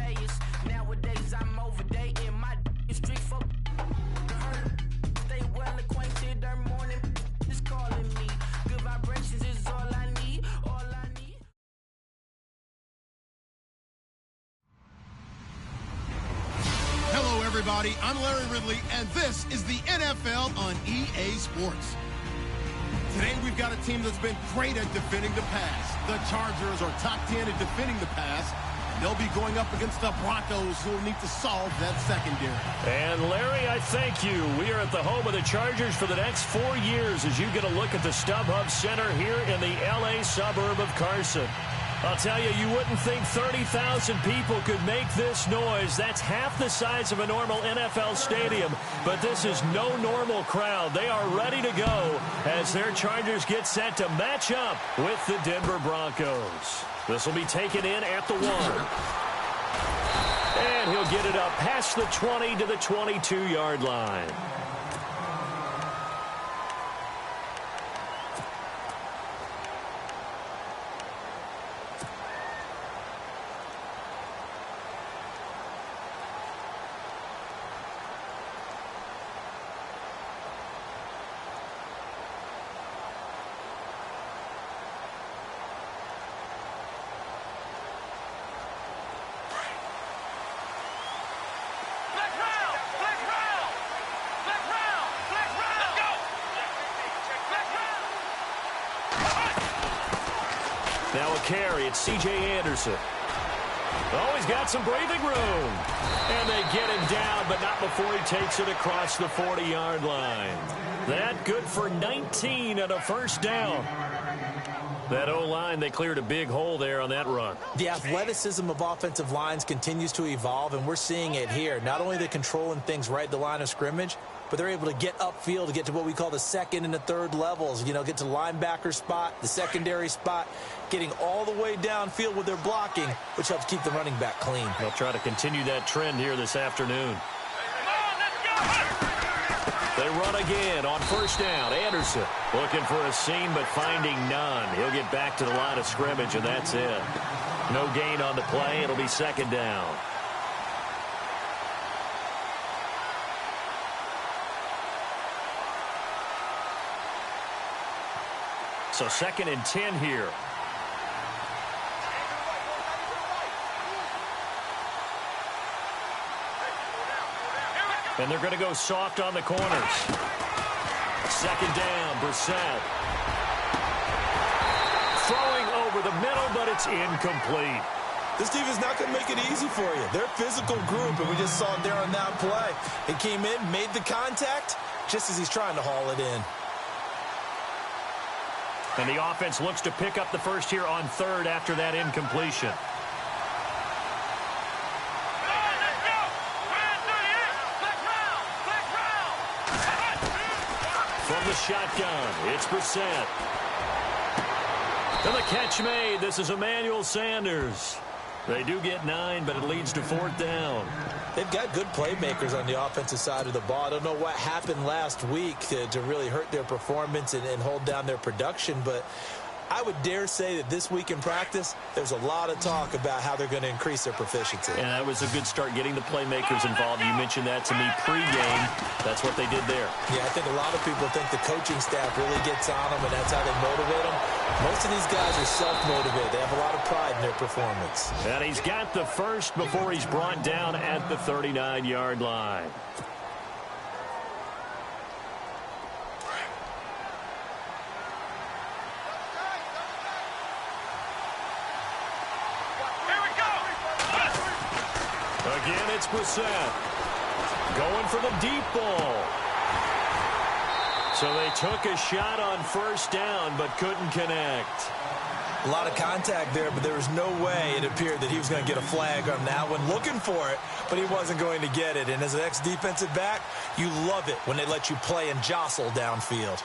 players. Nowadays I'm overdating my street for stay well acquainted. Their morning is calling me. Good vibrations is all I need. All I need. Hello, everybody. I'm Larry Ridley, and this is the NFL on EA Sports. Today, we've got a team that's been great at defending the pass. The Chargers are top 10 at defending the pass. They'll be going up against the Broncos, who will need to solve that secondary. And, Larry, I thank you. We are at the home of the Chargers for the next 4 years as you get a look at the StubHub Center here in the L.A. suburb of Carson. I'll tell you, you wouldn't think 30,000 people could make this noise. That's half the size of a normal NFL stadium. But this is no normal crowd. They are ready to go as their Chargers get set to match up with the Denver Broncos. This will be taken in at the 1. And he'll get it up past the 20 to the 22-yard line. Now a carry, it's C.J. Anderson. Oh, he's got some breathing room. And they get him down, but not before he takes it across the 40-yard line. That good for 19 and a first down. That O-line, they cleared a big hole there on that run. The athleticism of offensive lines continues to evolve, and we're seeing it here. Not only are they controlling things right at the line of scrimmage, but they're able to get upfield to get to what we call the second and the third levels. You know, get to the linebacker spot, the secondary spot, getting all the way downfield with their blocking, which helps keep the running back clean. They'll try to continue that trend here this afternoon. They run again on first down. Anderson looking for a seam, but finding none. He'll get back to the line of scrimmage, and that's it. No gain on the play. It'll be second down. So second and 10 here. And they're going to go soft on the corners. Second down, Brissett. Throwing over the middle, but it's incomplete. This team is not going to make it easy for you. They're a physical group, and we just saw it there on that play. He came in, made the contact, just as he's trying to haul it in. And the offense looks to pick up the first here on third after that incompletion. From the shotgun, it's Brissett. And the catch made. This is Emmanuel Sanders. They do get 9, but it leads to fourth down. They've got good playmakers on the offensive side of the ball. I don't know what happened last week to really hurt their performance and hold down their production, but I would dare say that this week in practice, there's a lot of talk about how they're going to increase their proficiency. And that was a good start, getting the playmakers involved. You mentioned that to me pregame. That's what they did there. Yeah, I think a lot of people think the coaching staff really gets on them, and that's how they motivate them. Most of these guys are self-motivated. They have a lot of pride in their performance. And he's got the first before he's brought down at the 39-yard line. Again, it's Brissett going for the deep ball. So they took a shot on first down, but couldn't connect. A lot of contact there, but there was no way it appeared that he was going to get a flag on that one. Looking for it, but he wasn't going to get it. And as an ex-defensive back, you love it when they let you play and jostle downfield.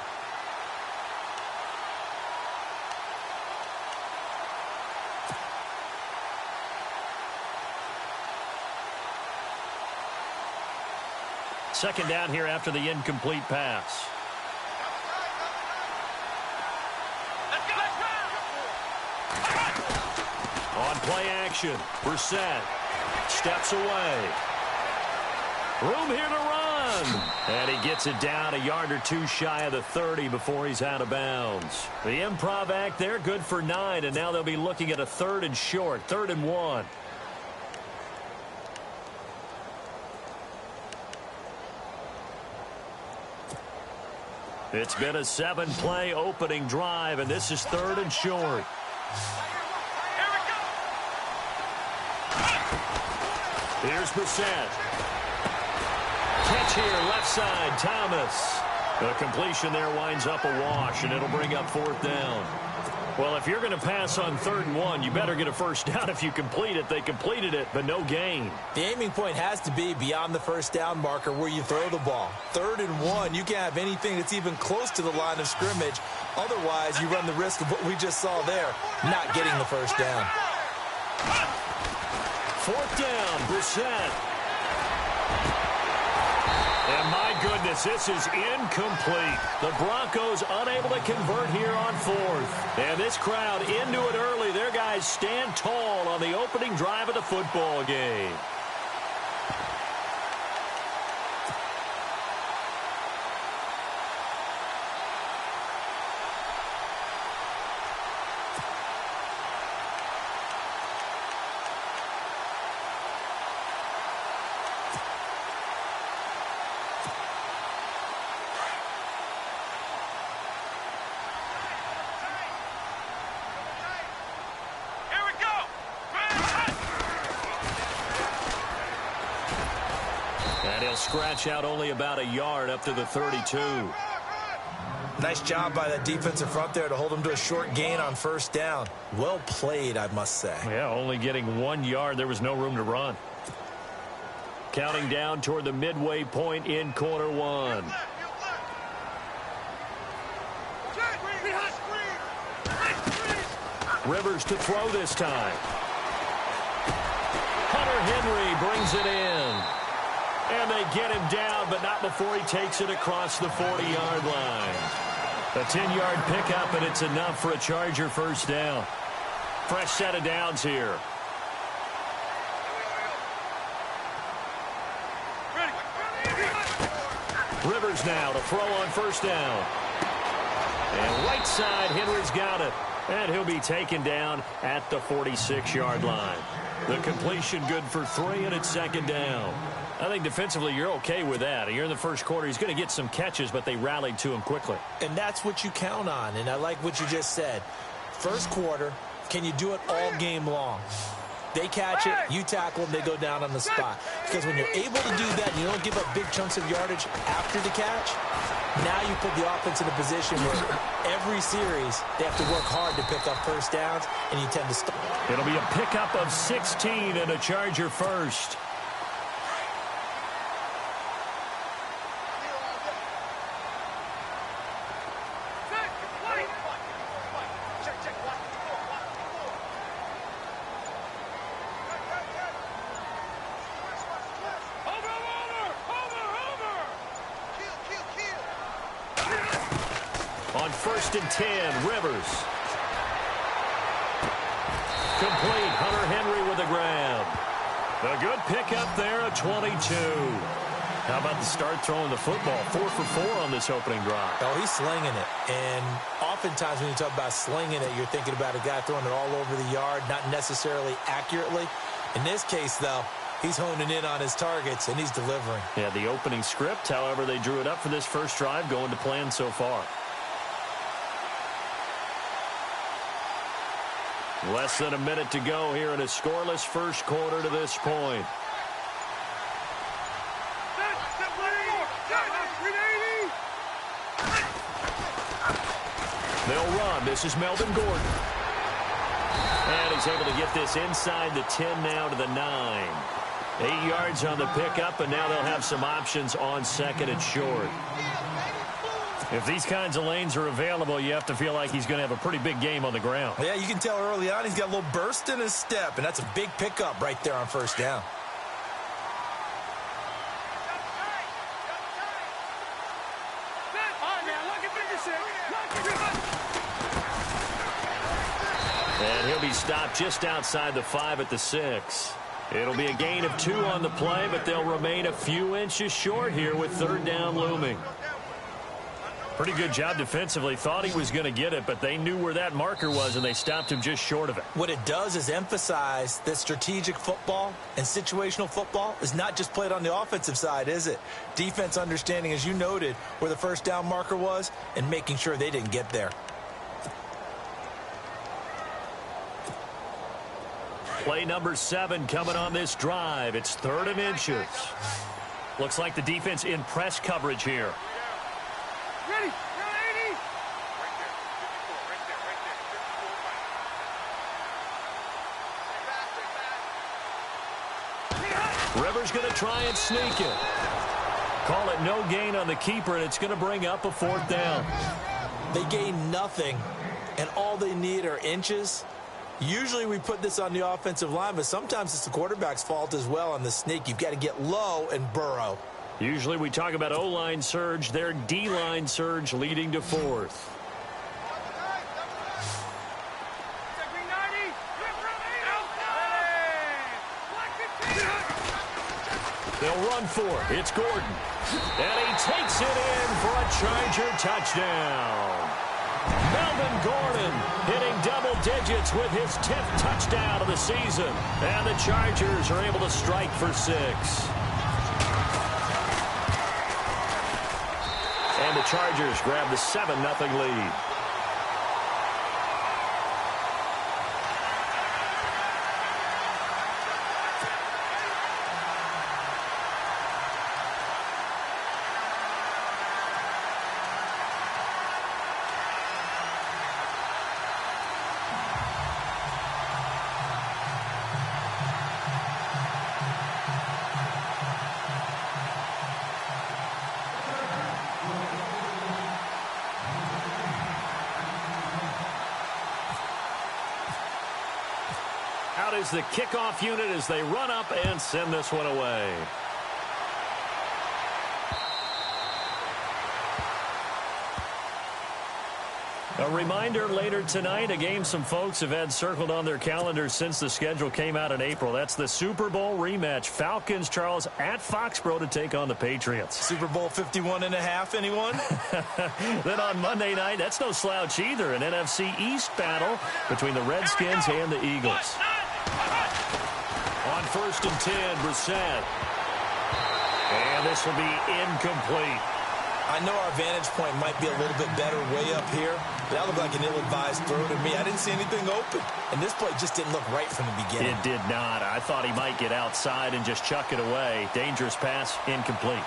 Second down here after the incomplete pass. On play action, Brissett. Steps away. Room here to run. And he gets it down a yard or two shy of the 30 before he's out of bounds. The improv act there, good for 9, and now they'll be looking at a 3rd and short, 3rd and 1. It's been a 7-play opening drive, and this is 3rd and short. Here's Brissett. Catch here, left side, Thomas. The completion there winds up a wash, and it'll bring up 4th down. Well, if you're going to pass on 3rd and 1, you better get a first down if you complete it. They completed it, but no gain. The aiming point has to be beyond the first down marker where you throw the ball. 3rd and 1, you can't have anything that's even close to the line of scrimmage. Otherwise, you run the risk of what we just saw there, not getting the first down. 4th down, Brissett. And my goodness, this is incomplete. The Broncos unable to convert here on 4th. And this crowd into it early. Their guys stand tall on the opening drive of the football game. Scratch out only about a yard up to the 32. Nice job by that defensive front there to hold him to a short gain on first down. Well played, I must say. Yeah, only getting 1 yard. There was no room to run. Counting down toward the midway point in quarter 1. Rivers to throw this time. Hunter Henry brings it in. And they get him down, but not before he takes it across the 40-yard line. A 10-yard pickup, and it's enough for a Charger first down. Fresh set of downs here. Rivers now to throw on first down. And right side, Henry's got it. And he'll be taken down at the 46-yard line. The completion good for 3, and it's 2nd down. I think defensively you're okay with that. You're in the first quarter. He's going to get some catches, but they rallied to him quickly. And that's what you count on, and I like what you just said. First quarter, can you do it all game long? They catch it, you tackle them, they go down on the spot. Because when you're able to do that and you don't give up big chunks of yardage after the catch, now you put the offense in a position where every series they have to work hard to pick up first downs, and you tend to stop. It'll be a pickup of 16 and a Charger first. On 1st and 10, Rivers. Complete. Hunter Henry with a grab. A good pickup there at 22. How about the start throwing the football? 4 for 4 on this opening drive. Oh, he's slinging it. And oftentimes when you talk about slinging it, you're thinking about a guy throwing it all over the yard, not necessarily accurately. In this case, though, he's honing in on his targets, and he's delivering. Yeah, the opening script, however, they drew it up for this first drive, going to plan so far. Less than a minute to go here in a scoreless first quarter to this point. They'll run. This is Melvin Gordon. And he's able to get this inside the 10 now to the 9. 8 yards on the pickup, and now they'll have some options on 2nd and short. If these kinds of lanes are available, you have to feel like he's going to have a pretty big game on the ground. Yeah, you can tell early on he's got a little burst in his step, and that's a big pickup right there on first down. And he'll be stopped just outside the 5 at the 6. It'll be a gain of 2 on the play, but they'll remain a few inches short here with 3rd down looming. Pretty good job defensively. Thought he was going to get it, but they knew where that marker was, and they stopped him just short of it. What it does is emphasize that strategic football and situational football is not just played on the offensive side, is it? Defense understanding, as you noted, where the 1st down marker was and making sure they didn't get there. Play number 7 coming on this drive. It's 3rd and inches. Looks like the defense in press coverage here. Ready. Rivers going to try and sneak it. Call it no gain on the keeper, and it's going to bring up a 4th down. They gain nothing, and all they need are inches. Usually we put this on the offensive line, but sometimes it's the quarterback's fault as well on the sneak. You've got to get low and burrow. Usually we talk about O-line surge, their D-line surge leading to 4th. They'll run for it. It's Gordon. And he takes it in for a Charger touchdown. Melvin Gordon hitting double digits with his 10th touchdown of the season. And the Chargers are able to strike for 6. And the Chargers grab the 7-0 lead. Out is the kickoff unit as they run up and send this one away. A reminder later tonight, a game some folks have had circled on their calendars since the schedule came out in April. That's the Super Bowl rematch. Falcons, Charles, at Foxborough to take on the Patriots. Super Bowl 51.5, anyone? Then on Monday night, that's no slouch either. An NFC East battle between the Redskins and the Eagles. On 1st and 10, Brissett. And this will be incomplete. I know our vantage point might be a little bit better way up here, but that looked like an ill-advised throw to me. I didn't see anything open, and this play just didn't look right from the beginning. It did not. I thought he might get outside and just chuck it away. Dangerous pass, incomplete.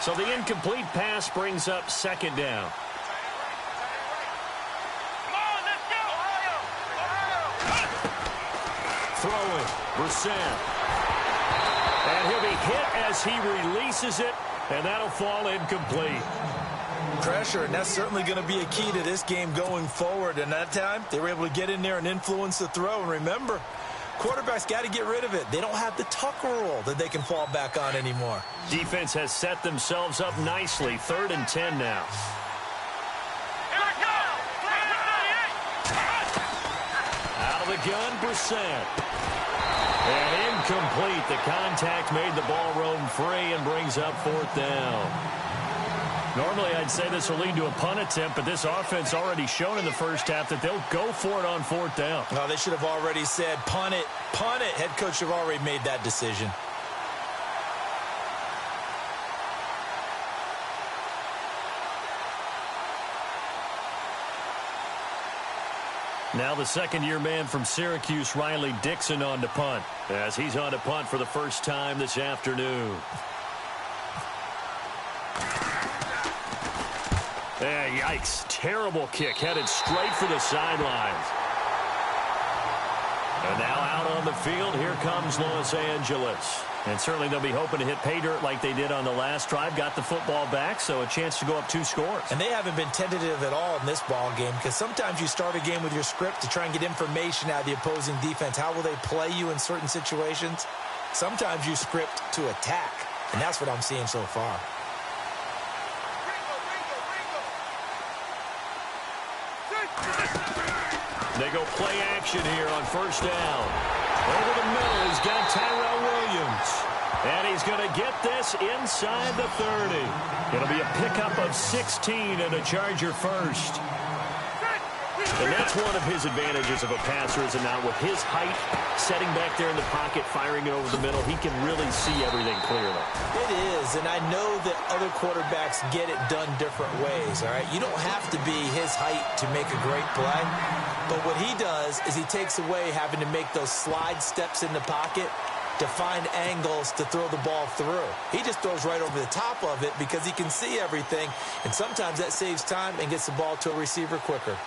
So the incomplete pass brings up 2nd down. Throwing, Brissett. And he'll be hit as he releases it, and that'll fall incomplete. Pressure, and that's certainly going to be a key to this game going forward. And that time, they were able to get in there and influence the throw. And remember, quarterbacks got to get rid of it. They don't have the Tucker rule that they can fall back on anymore. Defense has set themselves up nicely. 3rd and 10 now. Out of the gun, Brissett. And incomplete. The contact made the ball roam free and brings up 4th down. Normally, I'd say this will lead to a punt attempt, but this offense already shown in the first half that they'll go for it on 4th down. No, they should have already said, punt it, punt it. Head coach should have already made that decision. Now the 2nd-year man from Syracuse, Riley Dixon, on to punt, as he's on to punt for the first time this afternoon. Yikes. Terrible kick headed straight for the sidelines. And now out on the field, here comes Los Angeles. And certainly they'll be hoping to hit pay dirt like they did on the last drive. Got the football back, so a chance to go up 2 scores. And they haven't been tentative at all in this ball game, because sometimes you start a game with your script to try and get information out of the opposing defense. How will they play you in certain situations? Sometimes you script to attack, and that's what I'm seeing so far. They go play action here on first down. Over the middle, he's got Tyrell Williams. And he's going to get this inside the 30. It'll be a pickup of 16 and a Charger first. And that's one of his advantages of a passer, is not with his height, setting back there in the pocket, firing it over the middle. He can really see everything clearly. It is, and I know that other quarterbacks get it done different ways, all right? You don't have to be his height to make a great play. But what he does is he takes away having to make those slide steps in the pocket to find angles to throw the ball through. He just throws right over the top of it because he can see everything, and sometimes that saves time and gets the ball to a receiver quicker.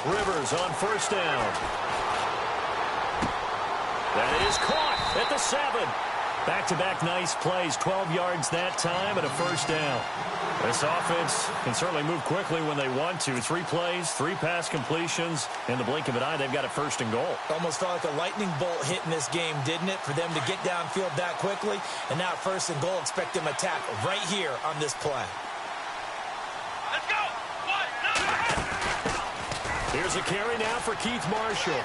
Rivers on first down. That is caught at the 7. Back-to-back nice plays, 12 yards that time and a first down. This offense can certainly move quickly when they want to. 3 plays, 3 pass completions. In the blink of an eye, they've got a first and goal. Almost felt like a lightning bolt hit in this game, didn't it? For them to get downfield that quickly. And now first and goal, expect them to attack right here on this play. Let's go! Here's a carry now for Keith Marshall.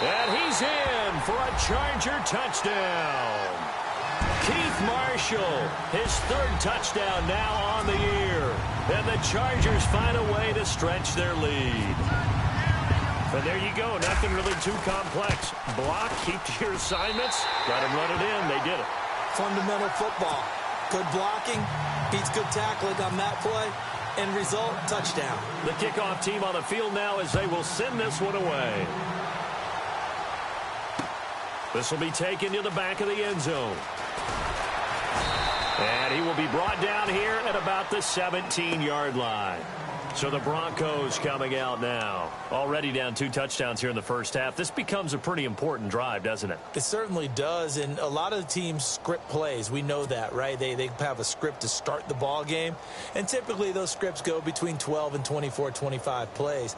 And he's in for a Charger touchdown. Keith Marshall, his 3rd touchdown now on the year. And the Chargers find a way to stretch their lead. And there you go. Nothing really too complex. Block, keep to your assignments. Got him run it in. They did it. Fundamental football. Good blocking, beats good tackling on that play. End result, touchdown. The kickoff team on the field now as they will send this one away. This will be taken to the back of the end zone. And he will be brought down here at about the 17-yard line. So the Broncos coming out now. Already down 2 touchdowns here in the first half. This becomes a pretty important drive, doesn't it? It certainly does, and a lot of teams script plays. We know that, right? They have a script to start the ball game, and typically those scripts go between 12 and 24, 25 plays.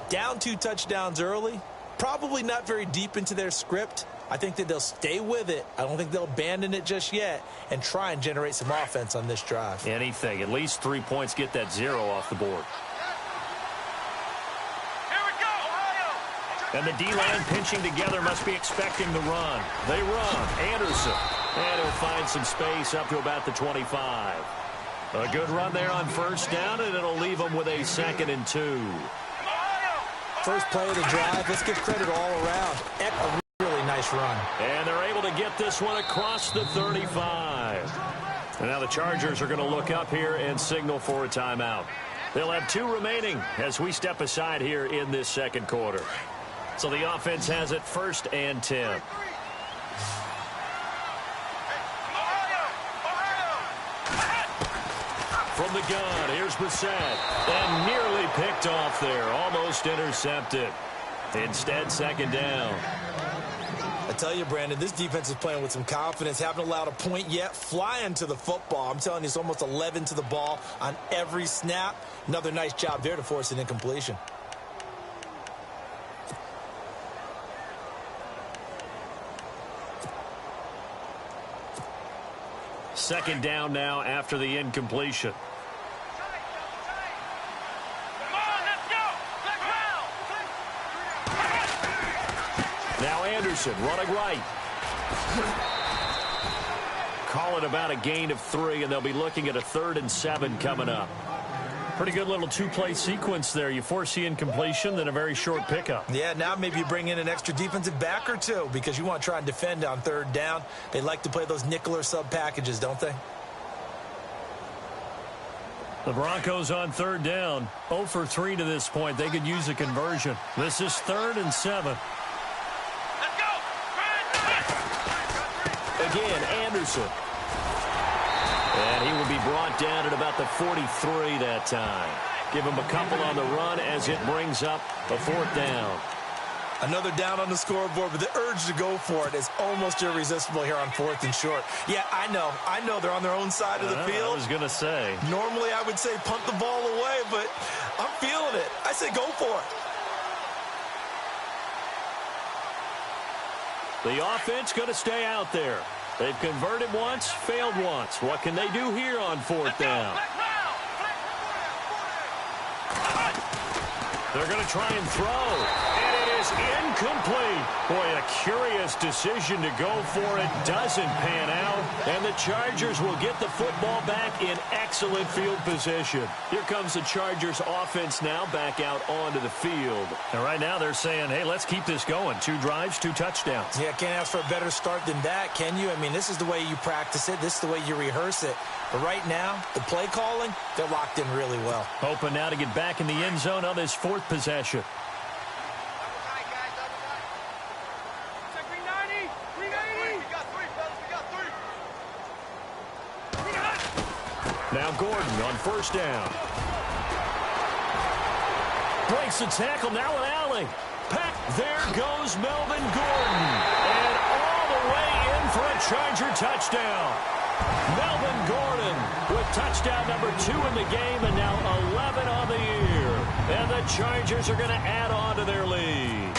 Down 2 touchdowns early, probably not very deep into their script. I think that they'll stay with it. I don't think they'll abandon it just yet and try and generate some offense on this drive. Anything. At least 3 points, get that 0 off the board. Here we go, Ohio! And the D-line pinching together must be expecting the run. They run. Anderson. And he'll find some space up to about the 25. A good run there on first down, and it'll leave them with a 2nd and 2. First play of the drive. Let's give credit all around. A really nice run. And they're able to get this one across the 35. And now the Chargers are going to look up here and signal for a timeout. They'll have 2 remaining as we step aside here in this second quarter. So the offense has it 1st and 10. From the gun, here's Brissett. And nearly picked off there. Almost intercepted. Instead, 2nd down. I tell you, Brandon, this defense is playing with some confidence. Haven't allowed a point yet. Flying to the football. I'm telling you, it's almost 11 to the ball on every snap. Another nice job there to force an incompletion. Second down now after the incompletion. Now Anderson running right. Call it about a gain of 3, and they'll be looking at a 3rd and 7 coming up. Pretty good little 2-play sequence there. You force the incompletion, then a very short pickup. Yeah, now maybe you bring in an extra defensive back or 2 because you want to try and defend on 3rd down. They like to play those nickel or sub packages, don't they? The Broncos on 3rd down. 0 for 3 to this point. They could use a conversion. This is 3rd and 7. Again, Anderson. And he will be brought down at about the 43 that time. Give him a couple on the run as it brings up a 4th down. Another down on the scoreboard, but the urge to go for it is almost irresistible here on 4th and short. Yeah, I know they're on their own side of the field. I was going to say. Normally I would say punt the ball away, but I'm feeling it. I say go for it. The offense going to stay out there. They've converted once, failed once. What can they do here on fourth down? They're going to try and throw. And it is incomplete. Boy, a curious decision to go for it. Doesn't pan out. And the Chargers will get the football back in excellent field position. Here comes the Chargers offense now back out onto the field. And right now they're saying, hey, let's keep this going. 2 drives, 2 touchdowns. Yeah, can't ask for a better start than that, can you? I mean, this is the way you practice it. This is the way you rehearse it. But right now, the play calling, they're locked in really well. Hoping now to get back in the end zone on this 4th possession. Now Gordon on first down. Breaks the tackle, now an alley. There goes Melvin Gordon. And all the way in for a Charger touchdown. Melvin Gordon with touchdown number 2 in the game and now 11 on the year. And the Chargers are going to add on to their lead.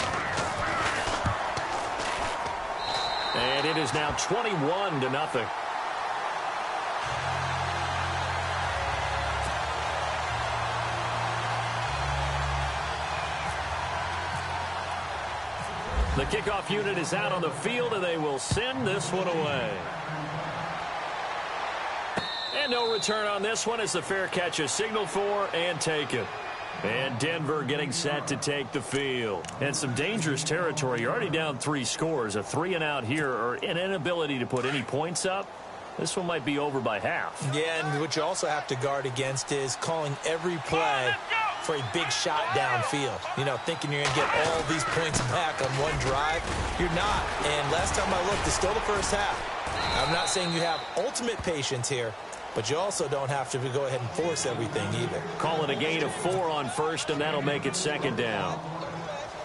And it is now 21-0. The kickoff unit is out on the field, and they will send this one away. And no return on this one as the fair catch is signaled for and taken. And Denver getting set to take the field. And some dangerous territory. You're already down 3 scores. A 3-and-out here or an inability to put any points up. This one might be over by half. Yeah, and what you also have to guard against is calling every play for a big shot downfield. You know, thinking you're going to get all these points back on one drive. You're not. And last time I looked, it's still the first half. I'm not saying you have ultimate patience here, but you also don't have to go ahead and force everything either. Call it a gain of 4 on first, and that'll make it 2nd down.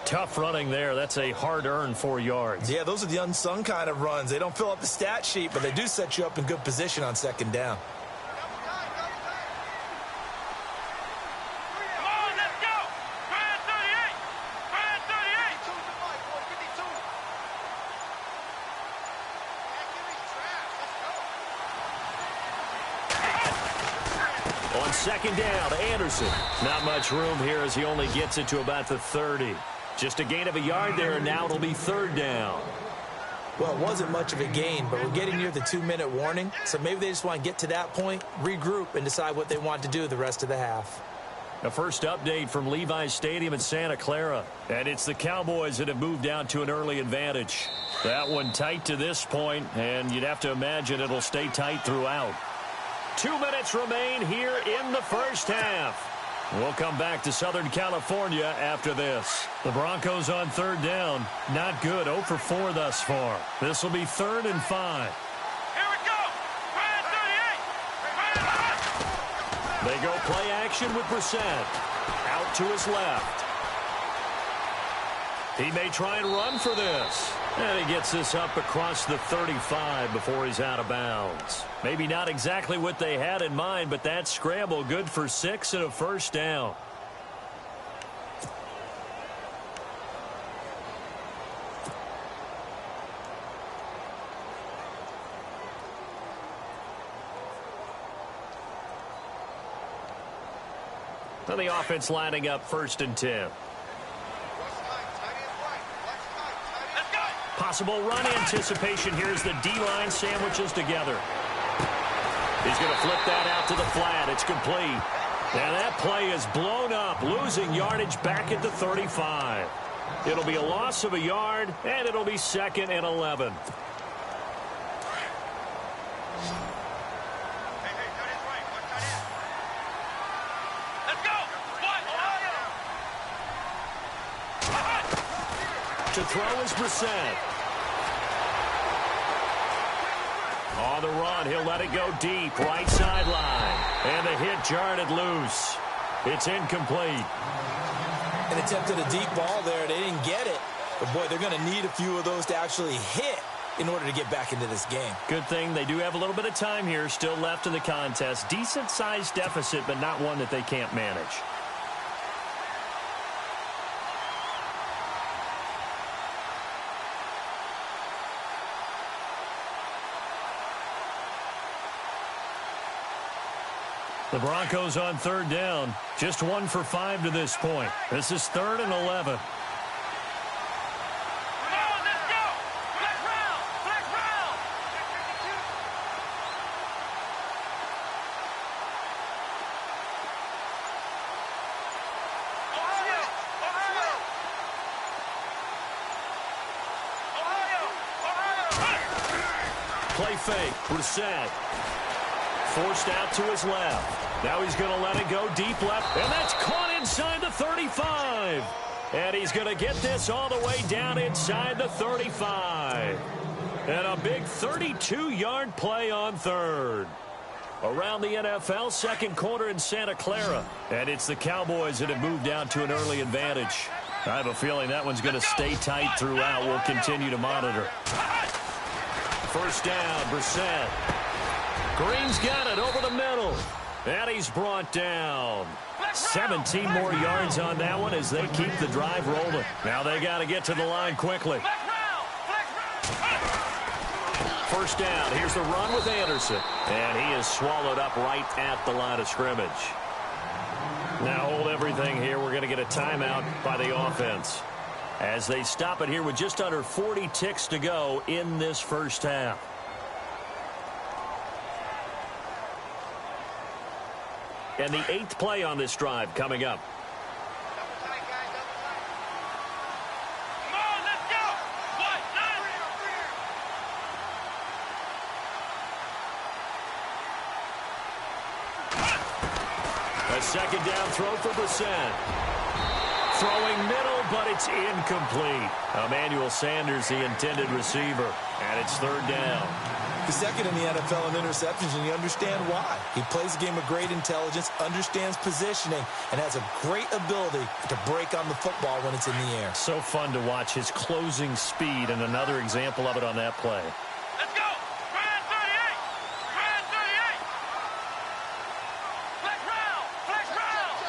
Tough running there. That's a hard-earned 4 yards. Yeah, those are the unsung kind of runs. They don't fill up the stat sheet, but they do set you up in good position on 2nd down. On 2nd down, Anderson. Not much room here as he only gets it to about the 30. Just a gain of a yard there, and now it'll be 3rd down. Well, it wasn't much of a gain, but we're getting near the 2-minute warning, so maybe they just want to get to that point, regroup, and decide what they want to do the rest of the half. A first update from Levi's Stadium in Santa Clara. And it's the Cowboys that have moved out to an early advantage. That one tight to this point, and you'd have to imagine it'll stay tight throughout. 2 minutes remain here in the first half. We'll come back to Southern California after this. The Broncos on 3rd down. Not good. 0 for 4 thus far. This will be 3rd and 5. Here we go. 38. They go play action with Brissett. Out to his left. He may try and run for this. And he gets this up across the 35 before he's out of bounds. Maybe not exactly what they had in mind, but that scramble good for 6 and a first down. And the offense lining up 1st and 10. Possible run anticipation. Here's the D-line sandwiches together. He's going to flip that out to the flat. It's complete. And that play is blown up, losing yardage back at the 35. It'll be a loss of a yard, and it'll be 2nd and 11. To throw is Brissett. On the run, he'll let it go deep, right sideline. And the hit jarred loose. It's incomplete. And attempted a deep ball there. They didn't get it. But, boy, they're going to need a few of those to actually hit in order to get back into this game. Good thing they do have a little bit of time here still left in the contest. Decent-sized deficit, but not one that they can't manage. The Broncos on third down. Just 1 for 5 to this point. This is 3rd and 11. Play fake. Brissett. Forced out to his left. Now he's going to let it go deep left. And that's caught inside the 35. And he's going to get this all the way down inside the 35. And a big 32-yard play on third. Around the NFL, second quarter in Santa Clara. And it's the Cowboys that have moved out to an early advantage. I have a feeling that one's going to stay tight throughout. We'll continue to monitor. First down, Brissett. Green's got it over the middle. And he's brought down. 17 more yards on that one as they keep the drive rolling. Now they got to get to the line quickly. First down. Here's the run with Anderson. And he is swallowed up right at the line of scrimmage. Now hold everything here. We're going to get a timeout by the offense as they stop it here with just under 40 ticks to go in this first half. And the 8th play on this drive coming up. Come on, let's go! A second down throw for Brissett. Throwing middle, but it's incomplete. Emmanuel Sanders, the intended receiver. And it's third down. He's second in the NFL in interceptions, and you understand why. He plays a game of great intelligence, understands positioning, and has a great ability to break on the football when it's in the air. So fun to watch his closing speed, and another example of it on that play. Let's go! Grand 38! Grand 38! Flex round! Flex round!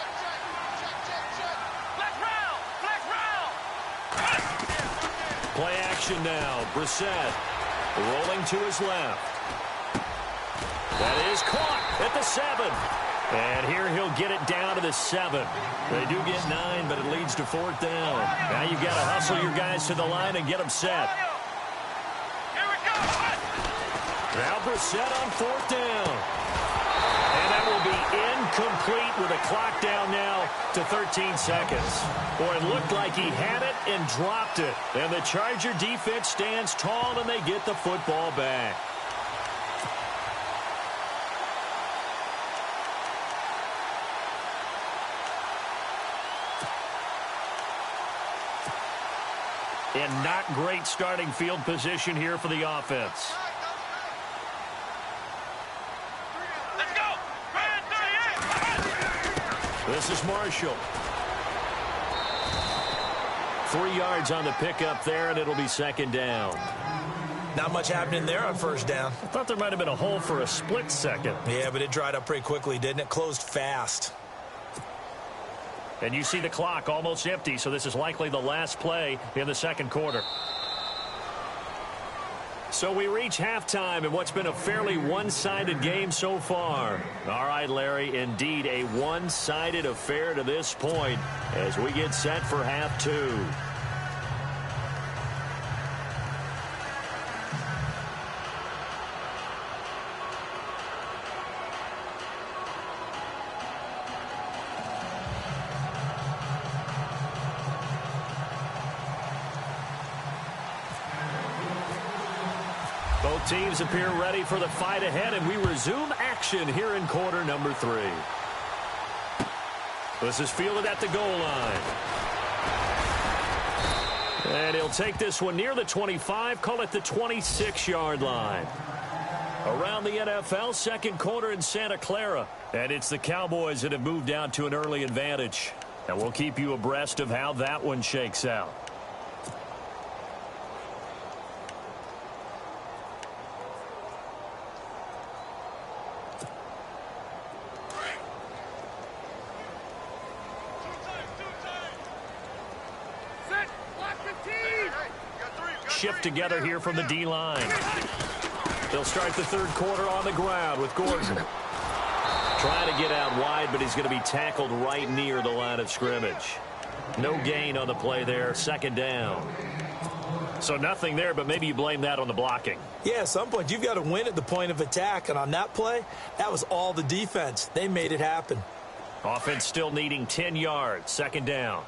Flex round! Flex round! Play action now. Brissett rolling to his left. That is caught at the 7. And here he'll get it down to the 7. They do get 9, but it leads to fourth down. Now you've got to hustle your guys to the line and get them set. Here we go! Now Brissett on fourth down. And that will be incomplete with a clock down now to 13 seconds. Boy, it looked like he had it and dropped it. And the Charger defense stands tall and they get the football back. And not great starting field position here for the offense. Let's go! Grand 38! This is Marshall. 3 yards on the pickup there, and it'll be second down. Not much happening there on first down. I thought there might have been a hole for a split second. Yeah, but it dried up pretty quickly, didn't it? Closed fast. And you see the clock almost empty, so this is likely the last play in the second quarter. So we reach halftime in what's been a fairly one-sided game so far. All right, Larry, indeed a one-sided affair to this point as we get set for half two. Both teams appear ready for the fight ahead, and we resume action here in quarter number 3. This is fielded at the goal line. And he'll take this one near the 25, call it the 26-yard line. Around the NFL, second quarter in Santa Clara. And it's the Cowboys that have moved out to an early advantage. And we'll keep you abreast of how that one shakes out. Shift together here from the D-line. They'll start the third quarter on the ground with Gordon. Trying to get out wide, but he's going to be tackled right near the line of scrimmage. No gain on the play there, second down. So nothing there, but maybe you blame that on the blocking. Yeah, at some point, you've got to win at the point of attack. And on that play, that was all the defense. They made it happen. Offense still needing 10 yards, second down.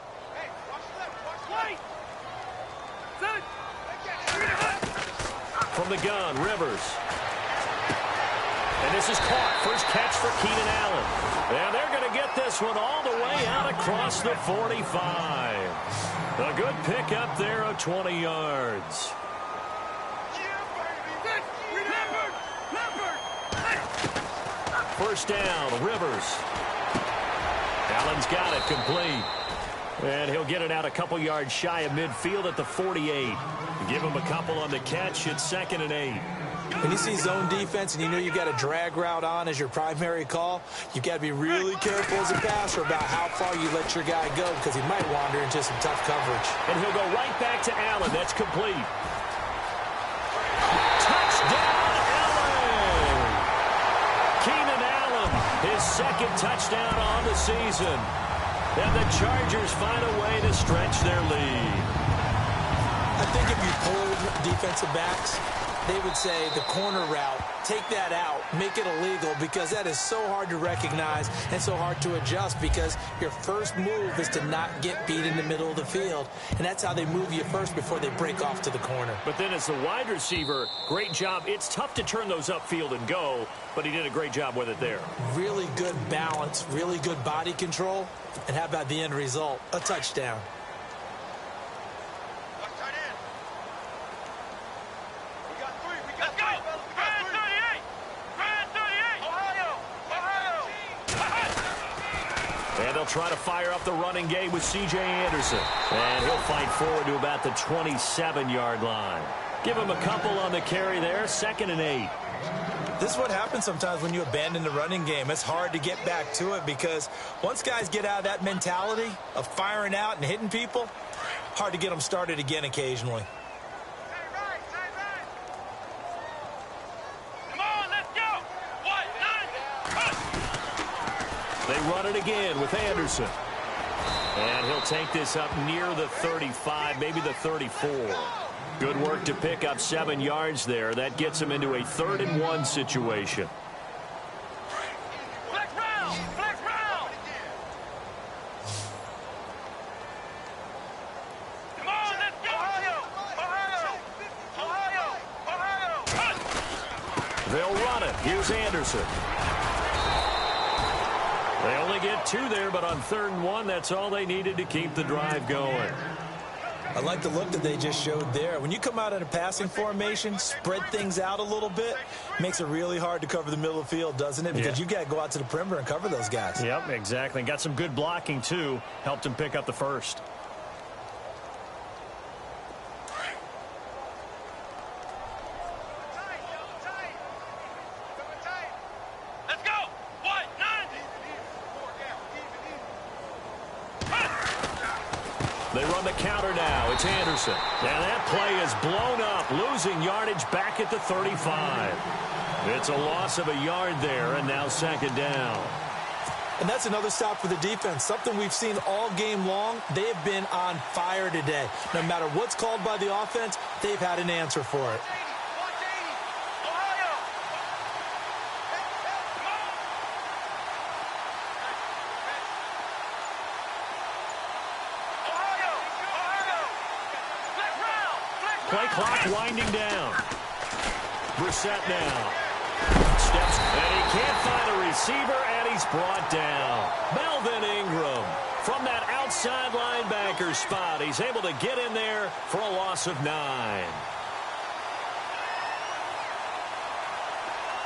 From the gun, Rivers. And this is caught. First catch for Keenan Allen. And they're going to get this one all the way out across the 45. A good pickup there of 20 yards. First down, Rivers. Allen's got it complete. And he'll get it out a couple yards shy of midfield at the 48. Give him a couple on the catch. It's 2nd and 8. When you see zone defense and you know you've got a drag route on as your primary call, you've got to be really careful as a passer about how far you let your guy go because he might wander into some tough coverage. And he'll go right back to Allen. That's complete. Touchdown, Allen! Keenan Allen, his second touchdown on the season. And the Chargers find a way to stretch their lead. I think if you pulled defensive backs, they would say the corner route, take that out, make it illegal because that is so hard to recognize and so hard to adjust because your first move is to not get beat in the middle of the field. And that's how they move you first before they break off to the corner. But then as the wide receiver, great job. It's tough to turn those upfield and go, but he did a great job with it there. Really good balance, really good body control. And how about the end result? A touchdown. And they'll try to fire up the running game with C.J. Anderson. And he'll fight forward to about the 27-yard line. Give him a couple on the carry there, 2nd and 8. This is what happens sometimes when you abandon the running game. It's hard to get back to it because once guys get out of that mentality of firing out and hitting people, hard to get them started again occasionally. They run it again with Anderson. And he'll take this up near the 35, maybe the 34. Good work to pick up 7 yards there. That gets him into a 3rd and 1 situation. Flex round! Flex round! Come on, let's go! Ohio! They'll run it. Here's Anderson. They only get 2 there, but on 3rd and 1, that's all they needed to keep the drive going. I like the look that they just showed there. When you come out in a passing formation, spread things out a little bit, makes it really hard to cover the middle of the field, doesn't it? Because you got to go out to the perimeter and cover those guys. Yep, exactly. Got some good blocking, too. Helped him pick up the first. Let's go! What? 9! They run the counter now. It's Anderson. And that play is blown up, losing yardage back at the 35. It's a loss of a yard there, and now 2nd down. And that's another stop for the defense, something we've seen all game long. They have been on fire today. No matter what's called by the offense, they've had an answer for it. Play clock winding down. Brissett now. Steps, and he can't find a receiver, and he's brought down. Melvin Ingram from that outside linebacker spot. He's able to get in there for a loss of 9.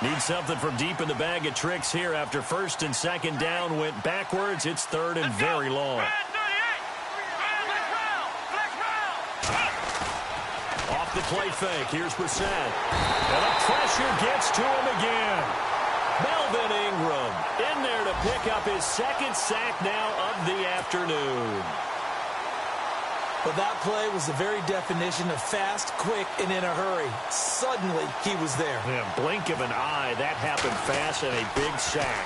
Need something from deep in the bag of tricks here after 1st and 2nd down went backwards. It's 3rd and very long. Off the play fake. Here's Brissett. And the pressure gets to him again. Melvin Ingram in there to pick up his 2nd sack now of the afternoon. Well, that play was the very definition of fast, quick, and in a hurry. Suddenly, he was there. Yeah, blink of an eye. That happened fast and a big sack.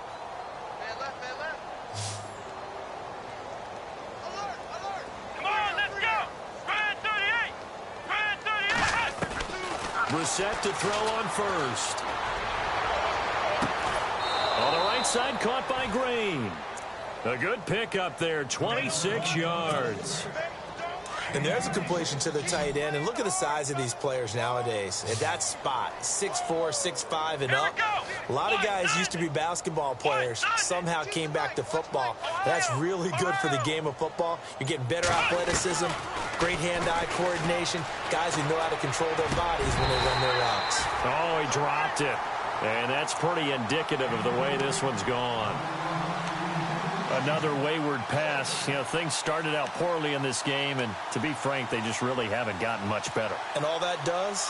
Brissett to throw on first. On the right side, caught by Green. A good pickup there, 26 yards. And there's a completion to the tight end. And look at the size of these players nowadays. At that spot, 6'4", 6'5", and up. A lot of guys used to be basketball players, somehow came back to football. That's really good for the game of football. You're getting better athleticism, great hand-eye coordination, guys who know how to control their bodies when they run their routes. Oh, he dropped it. And that's pretty indicative of the way this one's gone. Another wayward pass. You know, things started out poorly in this game, and to be frank, they just really haven't gotten much better. And all that does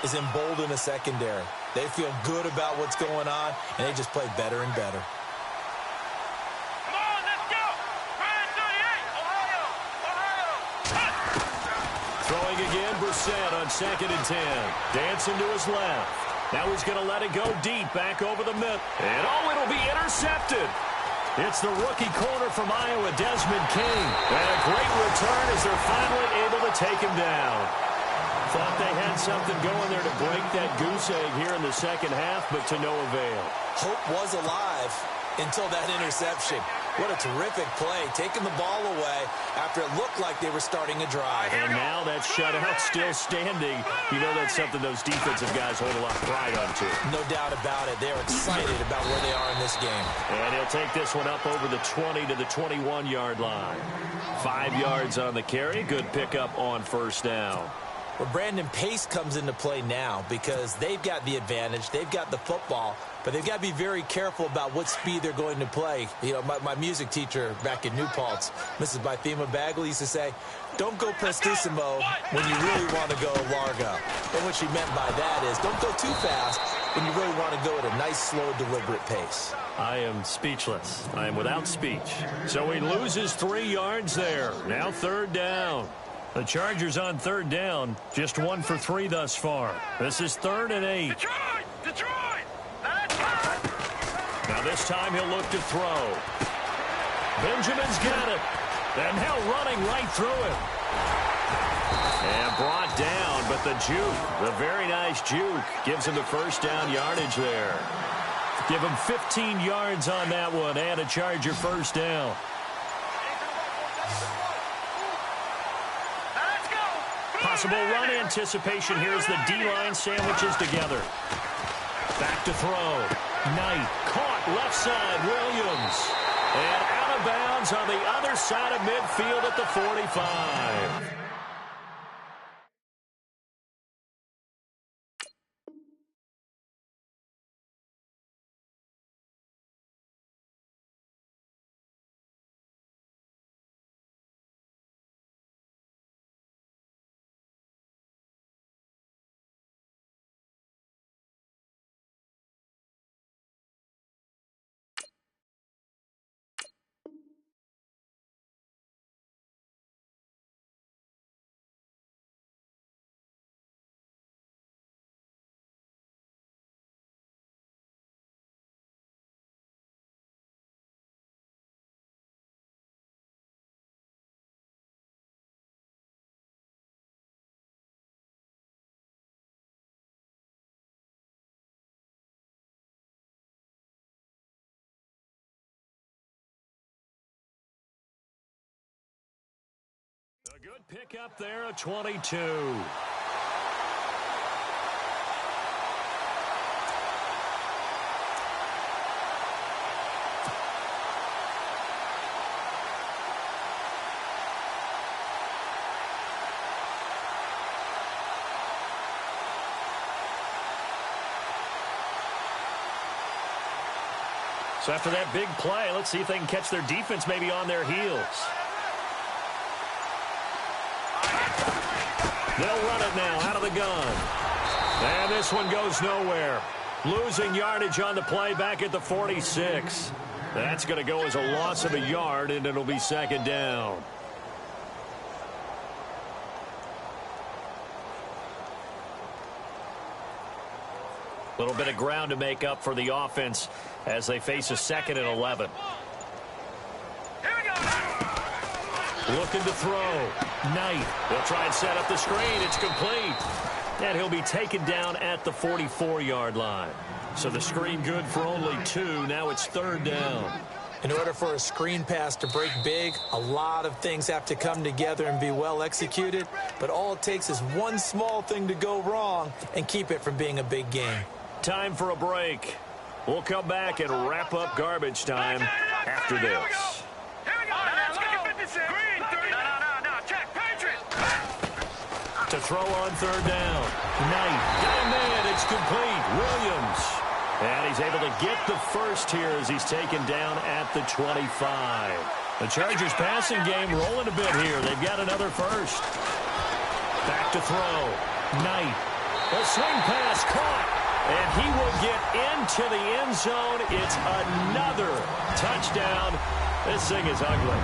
is embolden the secondary. They feel good about what's going on, and they just play better and better. Come on, let's go! 38, Ohio! Throwing again, Brissett on 2nd and 10. Dancing to his left. Now he's going to let it go deep, back over the middle. And oh, it'll be intercepted. It's the rookie corner from Iowa, Desmond King. And a great return as they're finally able to take him down. Thought they had something going there to break that goose egg here in the second half, but to no avail. Hope was alive until that interception. What a terrific play, taking the ball away after it looked like they were starting a drive. And now that shutout still standing. You know that's something those defensive guys hold a lot of pride on, too. No doubt about it. They're excited about where they are in this game. And he'll take this one up over the 20 to the 21-yard line. 5 yards on the carry. Good pickup on first down. Well, Brandon, pace comes into play now because they've got the advantage. They've got the football, but they've got to be very careful about what speed they're going to play. You know, my music teacher back in New Paltz, Mrs. Bythema Bagley, used to say, don't go prestissimo when you really want to go largo. And what she meant by that is don't go too fast when you really want to go at a nice, slow, deliberate pace. I am speechless. I am without speech. So he loses 3 yards there. Now 3rd down. The Chargers on 3rd down, just 1 for 3 thus far. This is 3rd and 8. Detroit! That's right! Now this time he'll look to throw. Benjamin's got it. And now running right through it. And brought down, but the juke, the very nice juke, gives him the first down yardage there. Give him 15 yards on that one and a Charger first down. Possible run anticipation here as the D-line sandwiches together. Back to throw. Knight caught left side. Williams. And out of bounds on the other side of midfield at the 45. A good pickup there, a 22. So after that big play, let's see if they can catch their defense maybe on their heels. They'll run it now out of the gun. And this one goes nowhere. Losing yardage on the play back at the 46. That's going to go as a loss of a yard, and it'll be 2nd down. A little bit of ground to make up for the offense as they face a 2nd and 11. Looking to throw. Knight. They'll try and set up the screen. It's complete. And he'll be taken down at the 44-yard line. So the screen good for only 2. Now it's 3rd down. In order for a screen pass to break big, a lot of things have to come together and be well executed. But all it takes is one small thing to go wrong and keep it from being a big game. Time for a break. We'll come back and wrap up garbage time after this. Here we go. Let's get 56. Green, 30. No. Check. Patriots. To throw on 3rd down. Knight. Got a man. It's complete. Williams. And he's able to get the first here as he's taken down at the 25. The Chargers passing game rolling a bit here. They've got another first. Back to throw. Knight. A swing pass caught. And he will get into the end zone. It's another touchdown. This thing is ugly.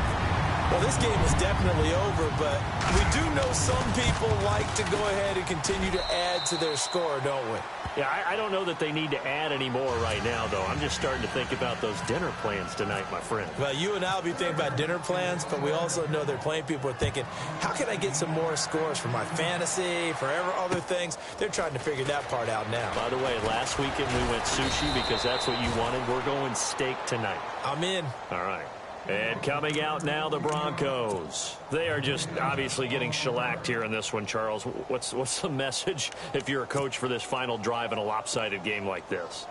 Well, this game is definitely over, but we do know some people like to go ahead and continue to add to their score, don't we? Yeah, I don't know that they need to add any more right now, though. I'm just starting to think about those dinner plans tonight, my friend. Well, you and I will be thinking about dinner plans, but we also know there are plenty of people who are thinking, how can I get some more scores for my fantasy, for other things? They're trying to figure that part out now. By the way, last weekend we went sushi because that's what you wanted. We're going steak tonight. I'm in. All right. And coming out now, the Broncos. They are just obviously getting shellacked here in this one, Charles. What's the message if you're a coach for this final drive in a lopsided game like this?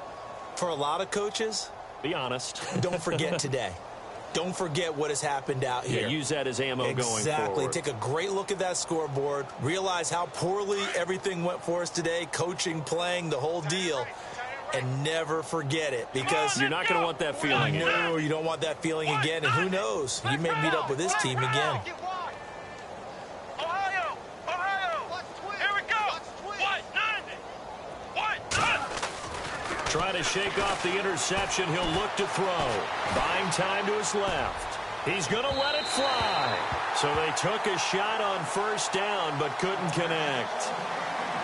For a lot of coaches, be honest. Don't forget today. Don't forget what has happened out here. Yeah, use that as ammo going forward. Exactly. Take a great look at that scoreboard. Realize how poorly everything went for us today. Coaching, playing, the whole deal. And never forget it, because you're not going to want that feeling again. No, you don't want that feeling again. And who knows? You may meet up with this team again. Ohio! Here we go! What? Trying to shake off the interception. He'll look to throw. Buying time to his left. He's going to let it fly. So they took a shot on 1st down, but couldn't connect.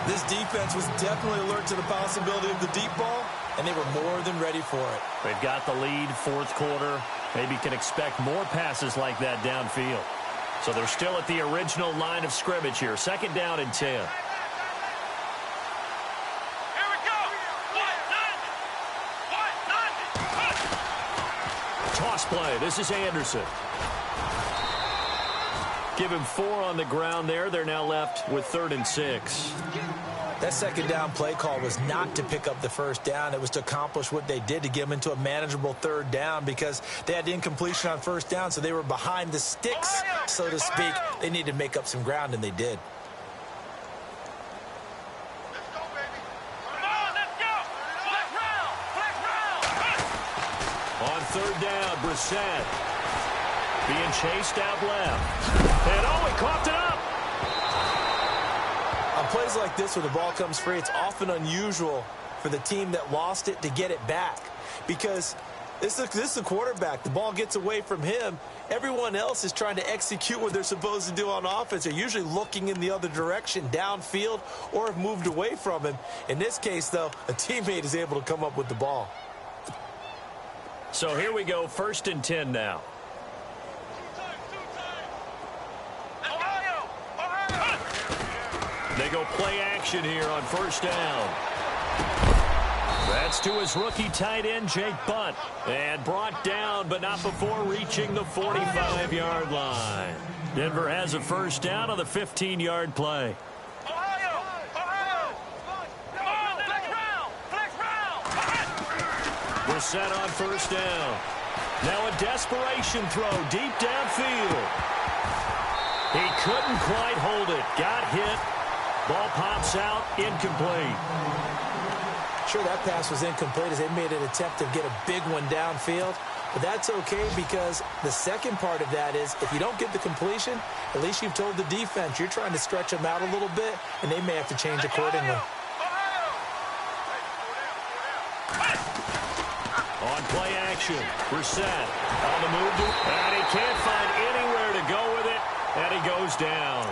This defense was definitely alert to the possibility of the deep ball, and they were more than ready for it. They've got the lead, 4th quarter. Maybe can expect more passes like that downfield. So they're still at the original line of scrimmage here. 2nd down and 10. Here we go! Toss play. This is Anderson. Give him 4 on the ground there. They're now left with 3rd and 6. That 2nd down play call was not to pick up the 1st down. It was to accomplish what they did, to get them into a manageable 3rd down, because they had the incompletion on 1st down, so they were behind the sticks, so to speak. They needed to make up some ground, and they did. Let's go, baby. Come on, let's go. Flex round. On 3rd down, Brissett. Being chased out left. And he coughed it up. On plays like this where the ball comes free, it's often unusual for the team that lost it to get it back, because this is the quarterback. The ball gets away from him. Everyone else is trying to execute what they're supposed to do on offense. They're usually looking in the other direction, downfield, or have moved away from him. In this case, though, a teammate is able to come up with the ball. So here we go, 1st and 10 now. They go play action here on 1st down. That's to his rookie tight end, Jake Butt. And brought down, but not before reaching the 45-yard line. Denver has a 1st down on the 15-yard play. Ohio! Come on, flex round. We're set on 1st down. Now a desperation throw deep downfield. He couldn't quite hold it. Got hit. Ball pops out, incomplete. Sure, that pass was incomplete as they made an attempt to get a big one downfield. But that's okay, because the second part of that is, if you don't get the completion, at least you've told the defense you're trying to stretch them out a little bit, and they may have to change accordingly. On play action, Brissett on the move, and he can't find anywhere to go with it, and he goes down.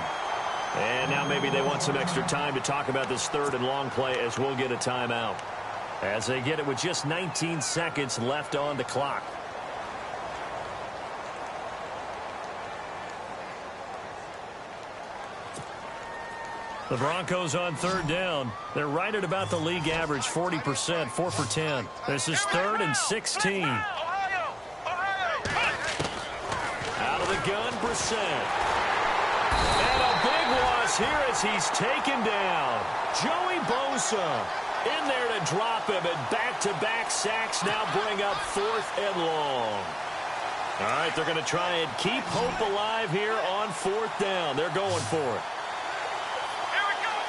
And now maybe they want some extra time to talk about this 3rd and long play, as we'll get a timeout, as they get it with just 19 seconds left on the clock. The Broncos on third down. They're right at about the league average, 40%, 4 for 10. This is 3rd and 16. Out of the gun, Brissett. And a big loss here as he's taken down. Joey Bosa in there to drop him, and back-to-back sacks now bring up 4th and long. All right, they're going to try and keep hope alive here on 4th down. They're going for it.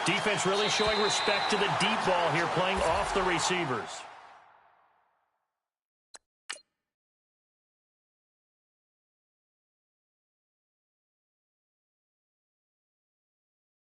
Defense really showing respect to the deep ball here, playing off the receivers.